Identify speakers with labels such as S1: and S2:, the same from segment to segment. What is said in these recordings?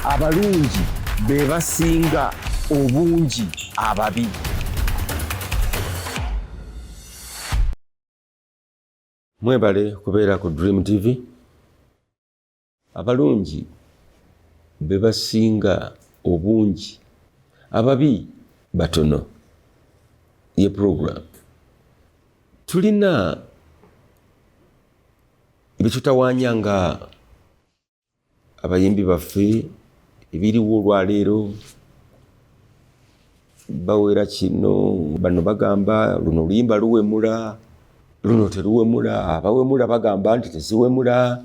S1: abalungi be basinga obungi ababi. Mwebale kubeera ku Dream TV. Abalungi be basinga obungi ababi batono. Ye program tulina ebitutawanya nga abayimbi baffe ebiriwo olwaleero bawera kino, bano bagamba luno luyimba luwemula, luno teruwemula, abawemula bagamba nti teziwemula.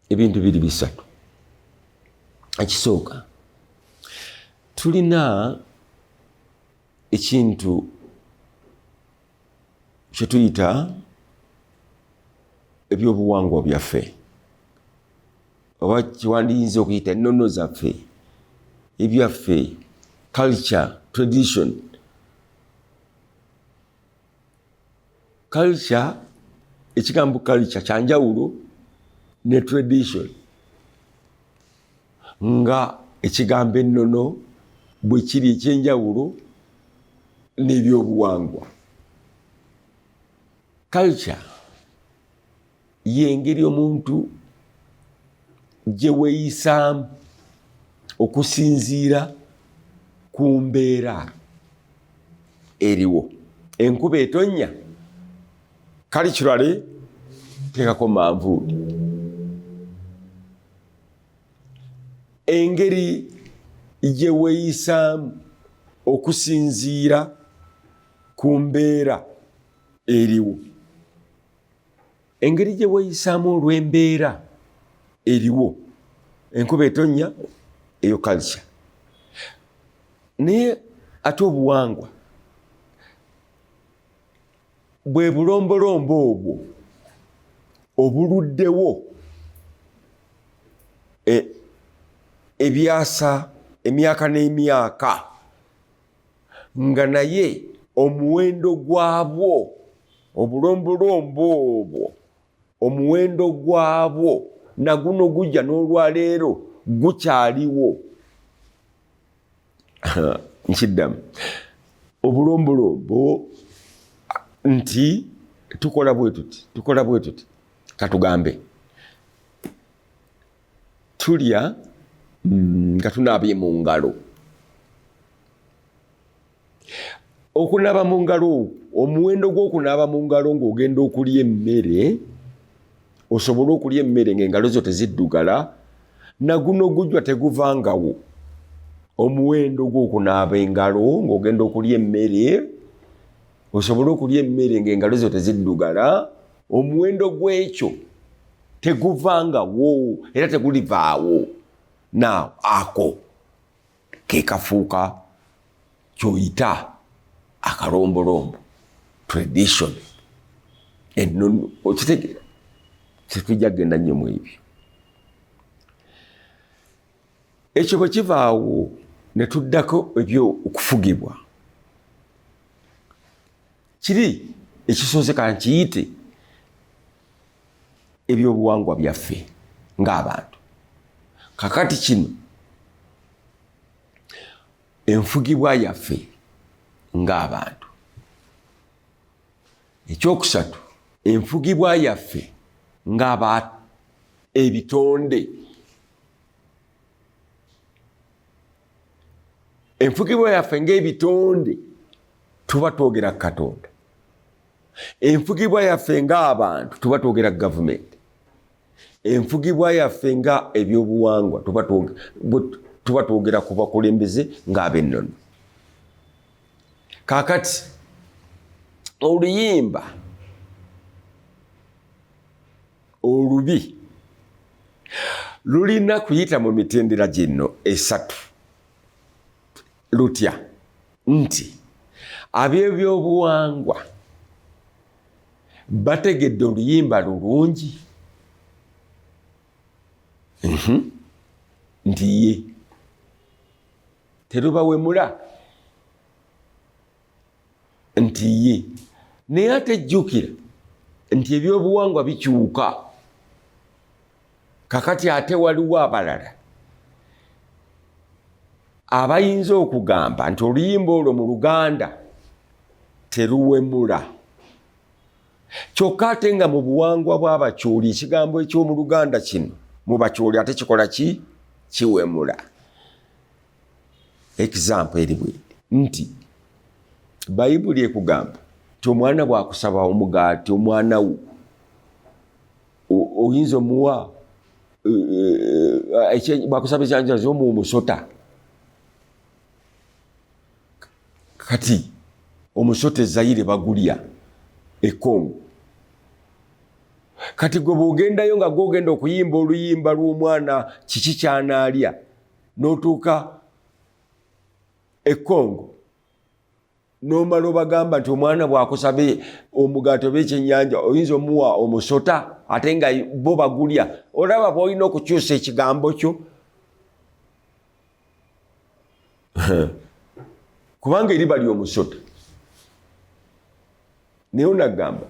S1: Ebintu biri bisatu. Ekisooka, tulina ekintu kye tuyita ebyobuwangwa byaffe, oba kiwandiyinza okuyita ennono zaffe, ebyaffe, culture, tradition. Culture, ekigambo culture kyanjawulo ne tradition, nga ekigambo ennono bwe kiri ekyenjawulo n'ebyobuwangwa. Culture y'engeri omuntu gye weeyisaamu okusinziira ku mbeera eriwo. Enkuba etonnya, culturally teekako manvuuli. Engeri gye weeyisaamu okusinziira ku mbeera eriwo. Engeri gye weeyisaamu olw'embeera eriwo. Enkuba etonnya, eyo culture. Naye ate obuwangwa bwe bulombolombo obwo obuluddewo ebyasa emyaka n'emyaka, nga naye omuwendo gwabwo, obulombolombo obwo omuwendo gwabwo naguno gujja n'olwaleero gukyaliwo. Nkiddamu, obulombolombo nti tukola bwe tuti, katugambe tulya nga tunaabye mu ngalo. Okunaaba mu ngalo, omuwendo gw'okunaaba mu ngalo ng'ogenda okulya emmere, osobole okulya emmere ng'engalo zo teziddugala, naguno gujja teguvangawo. Omuwendo gw'okunaaba engalo ng'ogenda okulya emmere, osobole okulya emmere ng'engalo zo teziddugala, omuwendo gw'ekyo teguvangawo era tegulivaawo. Naawe ako ke kafuuka ky'oyita akalombolombo, tradition, ennono. Okitegeera, tetujja kgenda nnyo mu ebyo. Ekyo bwe kivaawo ne tuddako ebyo okufugibwa, kiri ekisoose ka nkiyite ebyobuwangwa byaffe ng'abantu. Kakati kino enfugibwa yaffe ng'abantu. Ekyokusatu, enfugibwa yaffe ng'abantu, ebitonde. Enfugibwa yaffe ng'ebitonde tuba twogera ku Katonda. Enfugibwa yaffe ng'abantu tuba twogera ku gavumenti. Enfugibwa yaffe nga ebyobuwangwa tuba twogera ku bakulembeze ng'ab'ennono. Kaakati oluyimba olubi lulina kuyita mu mitendera gino esatu. Lutya nti ab'ebyobuwangwa bategedde oluyimba lulungi, nti ye terubawemula, nti ye. Naye ate jjukira nti ebyobuwangwa bikyuka. kakati ate waliwo abalala abayinza okugamba nti oluyimba olwo mu Luganda teruwemula. Kyokka ate nga mu buwangwa bw'Abakyoli ekigambo eky'omu Luganda kino mu Bakyoli ate kikola ki? Kiwemula. Example eri bweti nti Bayibuli ekugamba nti omwana bw'akusaba omugaati omwana wo oyinza omuwa bw'akusaba ekyanjazi omuwa omusota. Kati omusota e Zaire bagulya e Congo. Kati gwe bw'ogendayo nga gw'ogenda okuyimba oluyimba lw'omwana kiki kyanaalya n'otuuka e Congo n'omala obagamba nti omwana bw'akusabe omugaati oba ekyennyanja oyinza omuwa omusota ate nga bo bagulya. Olaba bw'olina okukyusa ekigambo kyo kubanga eri bali omusota. Naye onagamba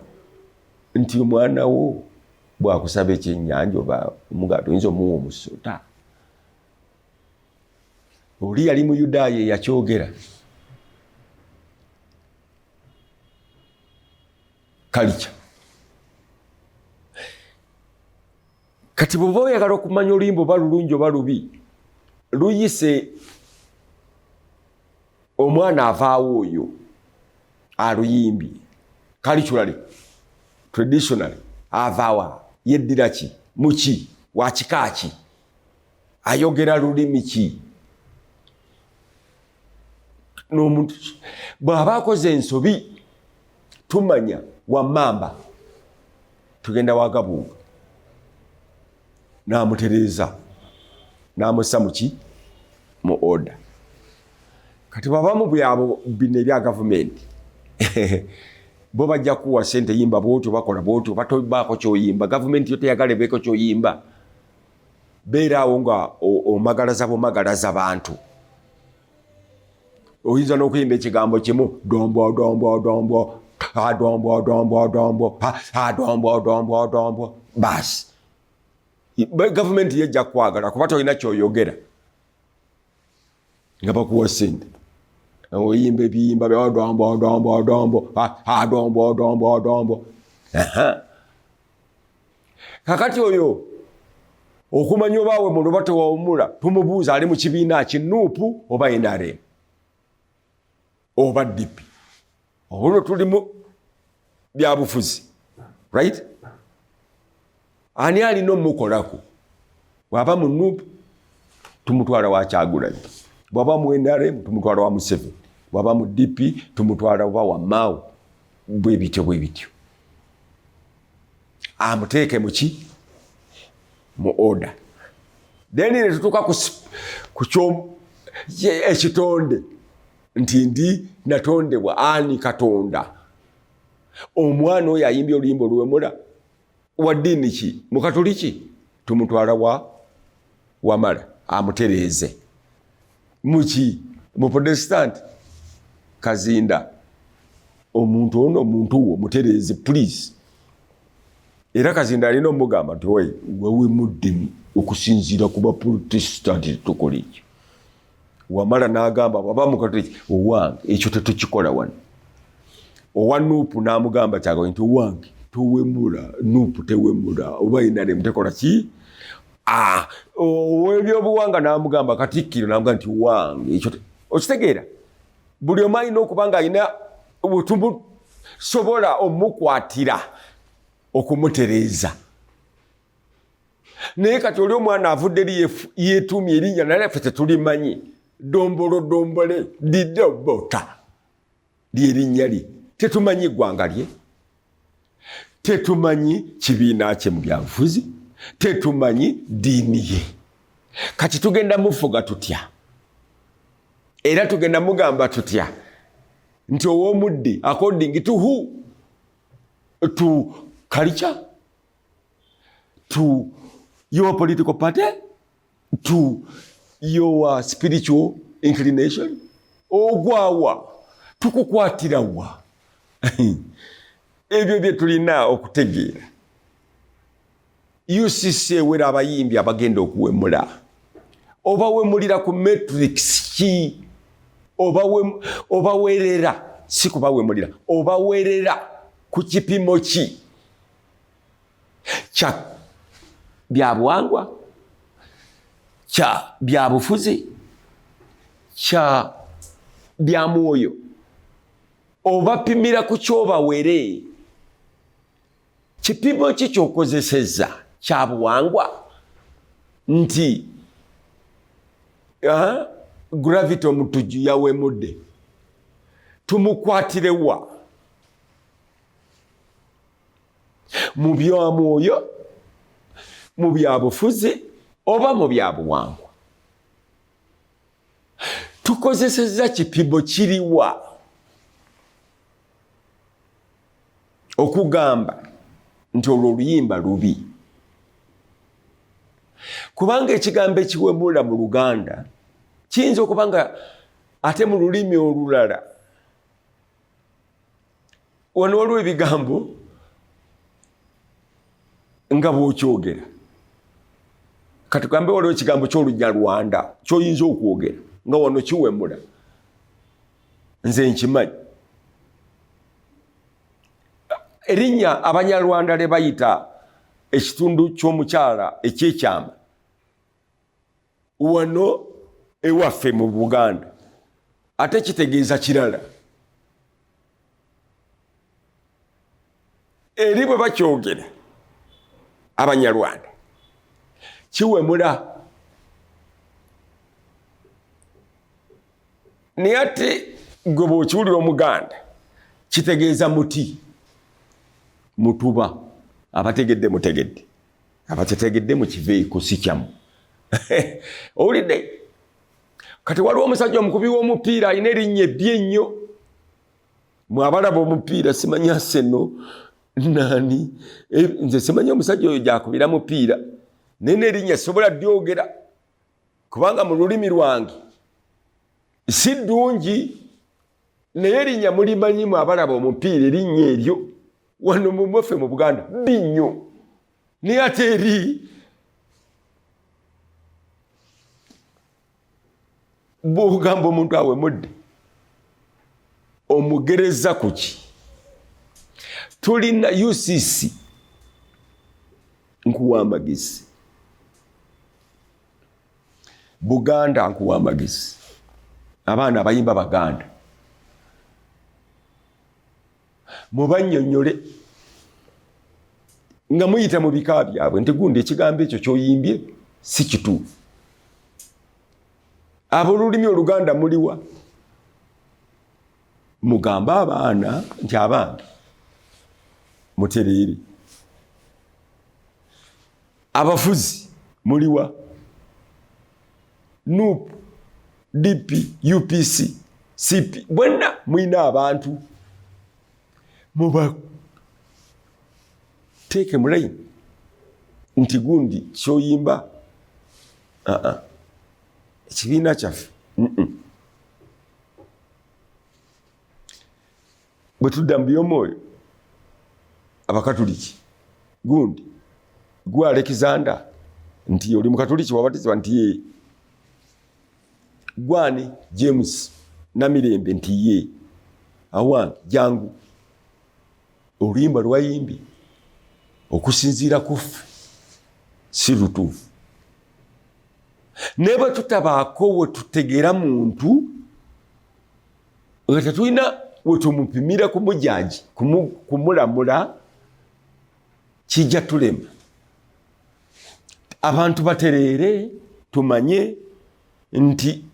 S1: nti omwana wo bw'akusaba ekyennyanja oba omugaati oyinza omuwa omusota. Oli yali mu Yudaaya eyakyogera. Kalica. Kati bw'oba oyagala okumanya oluyimba oba lulungi oba lubi, luyise omwana avaawo oyo aluyimbye culturally traditionally avaawa yeddira ki muki wa kika ki ayogera lulimi ki n'omuntu bw'aba akoze ensobi tumanya wammamba tugenda wagabuuga n'amutereeza n'amussa muki mu order. Kati bw'aba mu byabo bino ebya gavumenti bo bajja kuwa ssente yimba bwotyo bakola bwotyo batobaako kyoyimba. Gavumenti yo teyagala ebeeko kyoyimba. Beeraawo nga omagalaza bantu. Oyinza n'okuyimba ekigambo kimu dombo dombo dombo dombo dombo dombo dombo dombo dombo basi. Gavumenti yejja kwagala kuba tolina kyoyogera nga bakuwa ssente. Oyimba ebiyimba bya dombo dombo dombo dombo dombo dombo. Kakati oyo okumanya obaawe mu lubato wawumula tumubuuza ali mu kibiina ki Nuupu oba NRM oba DP. Obuno tuli mu byabufuzi right? Ani alina omukolako? Bw'aba mu Nuupu tumutwala wa Kyagulanyi, bw'aba mu NRM tumutwala wa Museveni, bw'aba mu DP tumutwala wa Mao. Bwe bityo amuteeke muki mu order. Then ne tutuuka ku ekitonde nti ndi natondebwa ani Katonda. Omwana oyo ayimbye oluyimba oluwemula wa ddiini ki? Mu Katoliki tumutwala wa Mala amutereeze. Muki? Mu Protestant Kazinda omuntu ono omuntu wo mutereeze please. Era Kazinda alina omugamba nti wewe muddimu okusinziira ku Baprotestanti tukola ekyo. Wamala n'agamba baba mu Katoliki owange ekyo tetukikola wano. Owa Nuupu n'amugamba kyagawe nti owange towemula Nuupu tewemula oba NRM tekola ki? Ow'ebyobuwanga n'amugamba Katikkiro n'amugamba nti wange ekyo okitegeera. Buli omu alina okuba nga alina sobola omukwatira okumutereeza. Naye kati oli omwana avudde eri yeetuumye erinnya naye ffe tetulimanyi. Dombolo dombole didobota lyerinnya lye. Tetumanyi ggwanga lye. Tetumanyi kibiina kye mu byabufuzi. Tetumanyi ddiini ye. Kati tugenda mufuga tutya? Era tugenda mugamba tutya nti ow'omudde according to who? To culture? To your political party? To your spiritual inclination? Ogwawa tukukwatirawa? Ebyo bye tulina okutegeera UCC ewera abayimbi abagenda okuwemula. Oba wemulira ku matrix ki? Oba werera si kuba wemulira. Oba werera ku kipimo ki? Kya byabuwangwa, kya byabufuzi, kya byamwoyo. Oba pimira ku kyoba were. Kipimo ki kyokozeseza kya buwangwa nti gravity omutuju yawemudde tumukwatirewa mu byamwoyo, mu byabufuzi oba mu byabuwangwa. Tukozeseza kipimo kiriwa okugamba nti olwo oluyimba lubi? Kubanga ekigambo ekiwemula mu Luganda kiyinza okubanga ate mu lulimi olulala wano waliwo ebigambo nga bw'okyogera. Kati tugambe waliwo ekigambo ky'Olunyarwanda ky'oyinza okwogera nga wano kiwemula. Nze nkimanyi. Erinnya Abanyarwanda le bayita ekitundu ky'omukyala ekyekyama wano ewaffe mu Buganda ate kitegeeza kirala. Eri bwe bakyogera Abanyarwanda kiwemula. Naye ate gwe bw'okiwulira Omuganda kitegeeza muti, mutuba. Abategedde mutegedde, abatetegedde mukiveeko si kyamu. Owulidde? Kati waliwo omusajja omukubi w'omupiira alina erinnya ebbi ennyo. Mwabalaba omupiira simanyi Arsenal nani. Nze simanyi omusajja oyo gyakubira mupiira. Naye n'erinnya sobola lyogera kubanga mu lulimi lwange si ddungi. Naye erinnya mulimanyi mwabalaba omupiira erinnya eryo. Wano mumweffe mu Buganda bbi nnyo. Naye ate eri bw'ogamba omuntu awemudde omugereza ku ki? Tulina UCC nkuwa amagezi, Buganda nkuwa amagezi, abaana abayimba Baganda mubannyonnyole nga muyita mu bika byabwe nti gundi ekigambo ekyo ky'oyimbye si kituufu. Ab'olulimi Oluganda muliwa? Mugamba abaana nti abange mutereere. Abafuzi muliwa? NUP, DP, UPC, CP, bwenna mwina abantu. Muba teke mulayi nti gundi kyoyimba ekibiina kyaffe bwe tudda mu by'omwoyo Abakatuliki gundi gwe Alexander nti oli Mukatuliki wabatizibwa nti ye, gwani James Namirembe nti ye, awange jangu oluyimba lwayimbi okusinziira kuffe si lutuufu. Ne bwe tutabaako we tutegeera muntu nga tetulina we tumupimira kumujaji kumulamula kijja tulema. Abantu batereere tumanye nti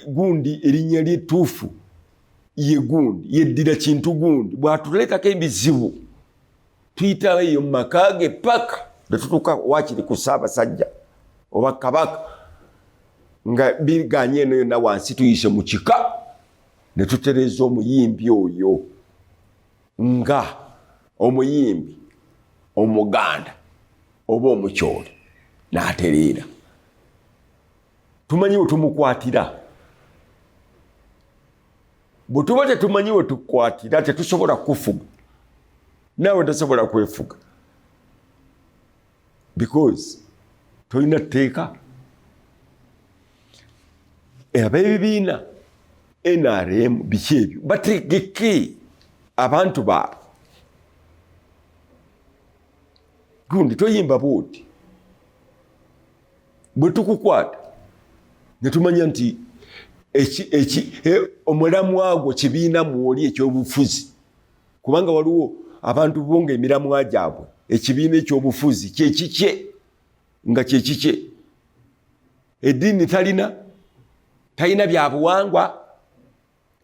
S1: gundi erinnya ly'ettuufu ye gundi yeddira kintu gundi. Bw'atuleetako ebizibu tuyitawo eyo mu maka ge paka ne tutuuka waakiri ku Ssaabasajja oba Kabaka nga biganye eno yonna wansi tuyise mu kika ne tutereeza omuyimbi oyo nga omuyimbi Omuganda oba Omukyole n'atereera. Tumanyi we tumukwatira. Bwe tuba tetumanyi we tukwatira tetusobola kufuga. Naawe tosobola kwefuga. because tolina tteeka. Ab'ebibiina NRM biki ebyo bategeke abantu baabwe. Gundi toyimba bwoti bwe tukukwata ne tumanya nti omulamwa gwo kibiina mwoli ekyobufuzi, kubanga waliwo abantu bonga emiramwa gyabwe ekibiina ekyobufuzi kyekikye nga kyekikye. Eddiini talina byabuwangwa,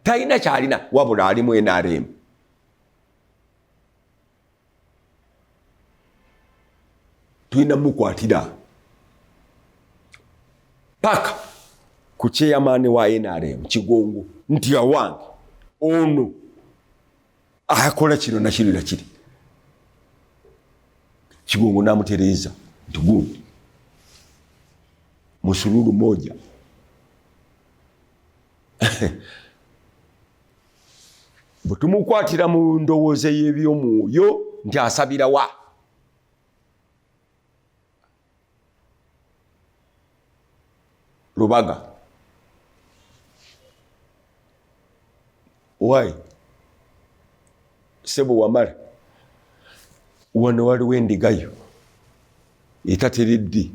S1: talina kyalina wabula alimu NRM. Tulina mukwatira paka ku chairman wa NRM Kigongo nti awange ono akola kino na kino na kiri. Kigongo namutereza nti gundi musululu moja butumukwatira mu ndowooza y'ebyomwoyo nti asabira wa. Lubaga why sebo wamala wano waliwo endigayo etateredde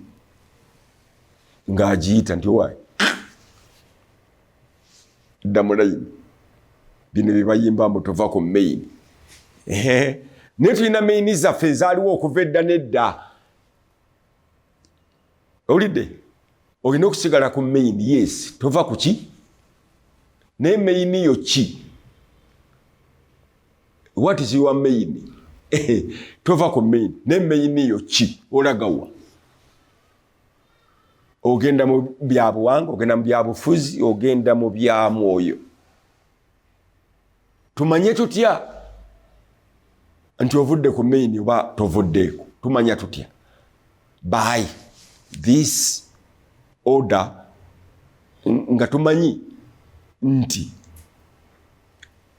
S1: ng'agiyita nti why dda mu layini bino bye bayimba mbu tova ku main. Naye tulina maini zaffe ezaaliwo okuva edda n'edda. Owulidde? Olina okusigala ku main, yes, tova ku ki? Naye main yo ki? What is your main? Tova ku main. Naye main yo ki? Olagawa. Ogenda mu byabuwangwa, ogenda mu byabufuzi, ogenda mu bya mwoyo. Tumanye tutya nti ovudde ku main oba tovuddeeko. Tumanya tutya by this order nga tumanyi nti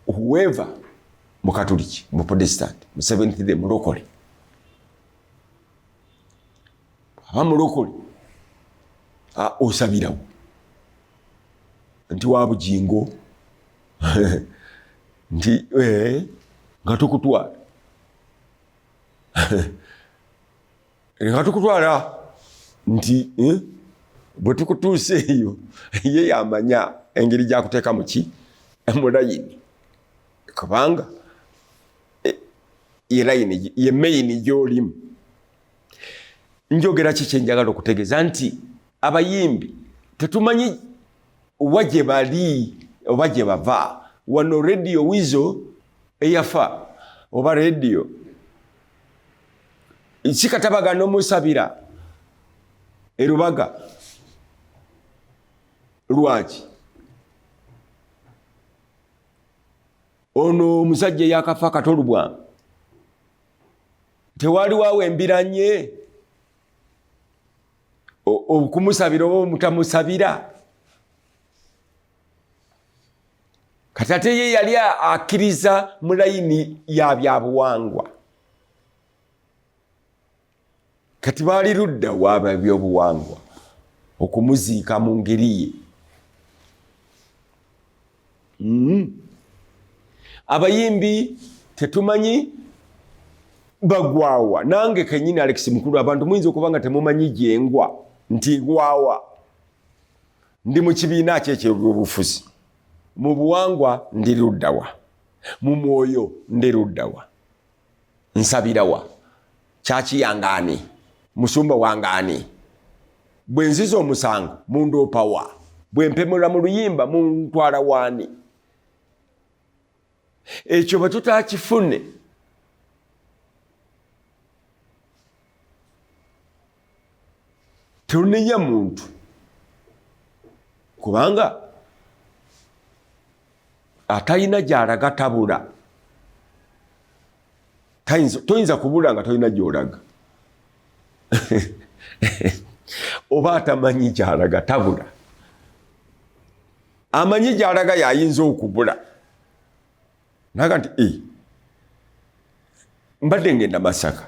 S1: whoever mu Katoliki, mu Protestant, mu Seventh Day, mulokole aba mulokole osabirawo nti wa bugingo nti nga tukutwala nga tukutwala nti bwe tukutuuse eyo ye yamanya engeri gyakuteeka mu ki mu layini, kubanga ye layini ye main gy'olimu. Njogera ki kyenjagala okutegeeza nti abayimbi tetumanyi wa gye bali oba gye bava. Wano Radio Wizo eyafa oba radio kikatabaga n'omusabira erubaga lwaki ono omusajja yakafa katolubwa tewali waawe embiranye okumusabira oba mutamusabira. Katate ye yali akkiriza mu layini ya byabuwangwa, kati baali ludda waaba ebyobuwangwa okumuziika mu ngeri ye. Abayimbi tetumanyi bagwawa. Nange kenyini Alex Mukulu, abantu muyinza okuba nga temumanyi gyengwa nti gwawa. Ndi mu kibiina ky'ebyobufuzi. Mu buwangwa ndi luddawa, mu mwoyo ndi luddawa, nsabirawa, kyaki yangaani, musumba wangaani, bwe nziza omusango mundoopawa, bwe mpemula mu luyimba muntwala waani. Ekyo bwe tutakifune tunenya muntu, kubanga atayina gy'alaga tabula. Toyinza kubula nga toyina gy'olaga. Oba atamanyi gy'alaga tabula. Amanyi gy'alaga y'ayinza okubula. Naga nti mbadde ngenda Masaka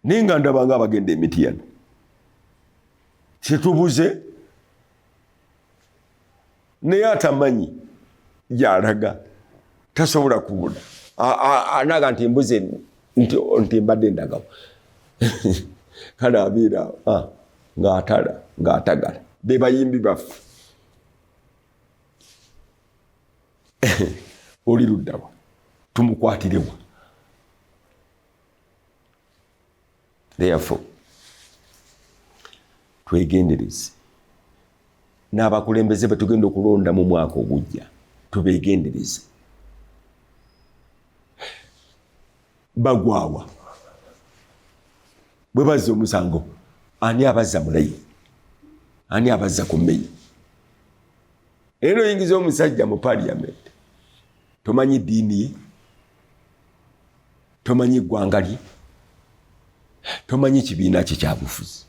S1: ninga ndabanga abagenda Emitiyana kyetubuze naye atamanyi gyalaga tasobola kubula anaga nti mbuze nti mbadde ndagawo kale abeera ng'atala ng'atagala be bayimbi baffe oli luddawa tumukwatirewa. Therefore twegendereze n'abakulembeze betugenda okulonda mu mwaka ogujja tubegendereze. Bagwawa bwe bazza omusango ani abazza mulayi, ani abazza ku mmeyi. Eno yingiza omusajja mu parliament tomanyi ddiini ye, tomanyi ggwanga lye, tomanyi kibiina kye kyabufuzi,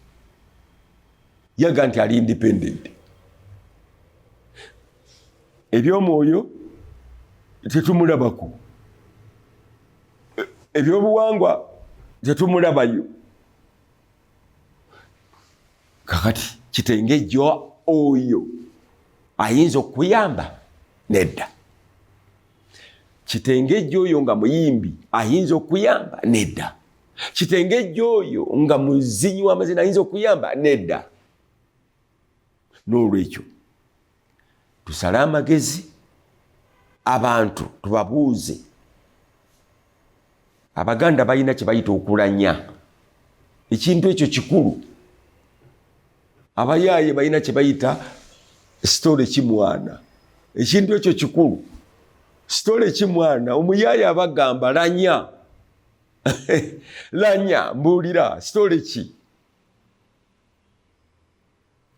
S1: yaga nti ali independent. Ebyomwoyo tetumulabako, ebyobuwangwa tetumulabayo. Kakati kitengejjo oyo ayinza okuyamba nedda, kitengejjo oyo nga muyimbi ayinza okuyamba nedda, kitengejjo oyo nga muzinyi w'amazina ayinza okuyamba nedda. N'olwekyo tusale amagezi, abantu tubabuuze. Abaganda balina kye bayita okulanya, ekintu ekyo kikulu. Abayaaye balina kye bayita sitole kimwana, ekintu ekyo kikulu. Sitole kimwana, omuyaaye abagamba lanya lanya mbuulira sitole ki,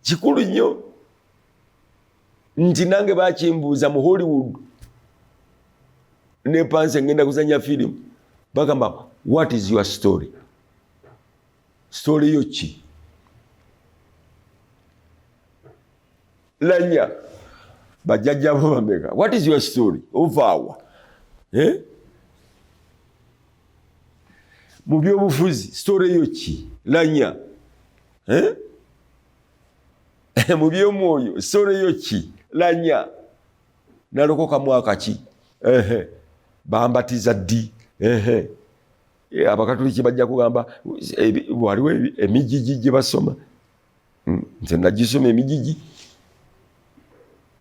S1: kikulu nnyo. Nti nange bakimbuuza mu Hollywood ne panse ngenda kuzanya firimu, bagamba what is your story? Story yo ki? Lanya bajjajjabo bameka, what is your story? Ovaawa mu byobufuzi story yo ki? Lanya mu byomwoyo story yo ki? Lanya. Nalokoka mwaka ki? Bambatiza ddi? Abakatoliki bajja kugamba waliwo emijiji gye basoma, nze nagisoma emijiji.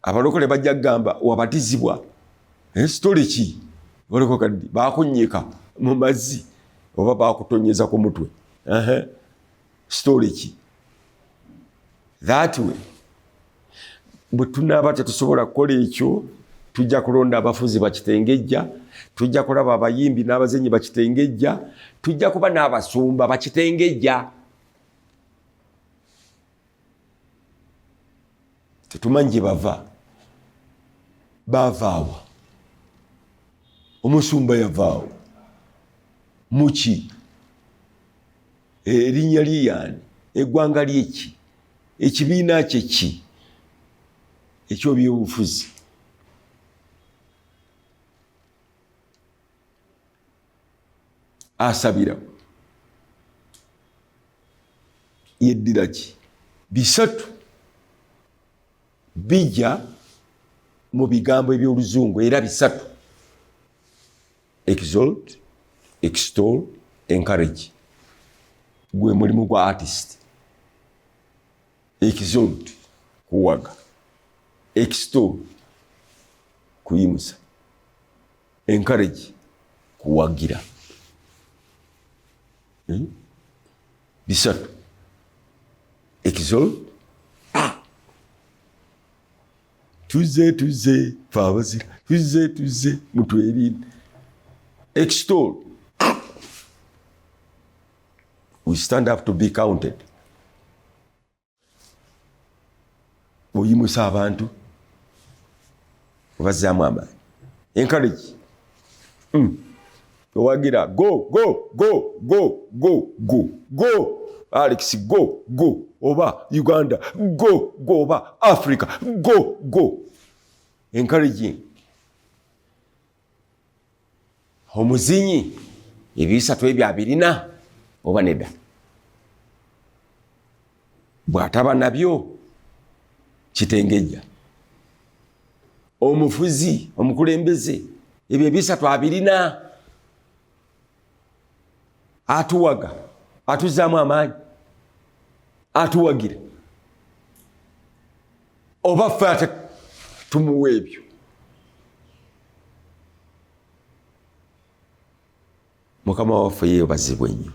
S1: Abalokole bajja kugamba wabatizibwa story ki? Walokoka ddi? Bakunyika mu mazzi oba bakutonyeza ku mutwe, story ki? That way bwe tunaaba tetusobola kukola ekyo, tujja kulonda abafuzi bakitengejja, tujja kulaba abayimbi n'abazenyi bakitengejja, tujja kuba n'abasumba bakitengejja. Tetumanyi gye bava, baavaawa, omusumba yavaawo muki, erinnya liyani, eggwanga lyeki, ekibiina kye ki eky'ebyobufuzi. Asabira yeddira ki? Bisatu bijja mu bigambo eby'Oluzungu era bisatu: exalt, extol, encourage. Gwe mulimu gwa artist. Exalt kuwaga, extol kuyimusa, encourage kuwagira. Bisatu: exalt, tuze fabazira, tuze mutwerinde. Extol, we stand up to be counted. Oyimusa abantu obazzaamu amaanyi. Encourage, owagira, go Alex, go oba Uganda, go oba Africa, go. Encouraging. Omuzinyi ebisatu ebyo abirina oba nedda? Bw'ataba nabyo kitengejja. Omufuzi, omukulembeze, ebyo ebisatu abirina. Atuwaga, atuzaamu amaanyi, atuwagira, oba ffe ate tumuwa ebyo. Mukama waffe yeebazibwe nnyo.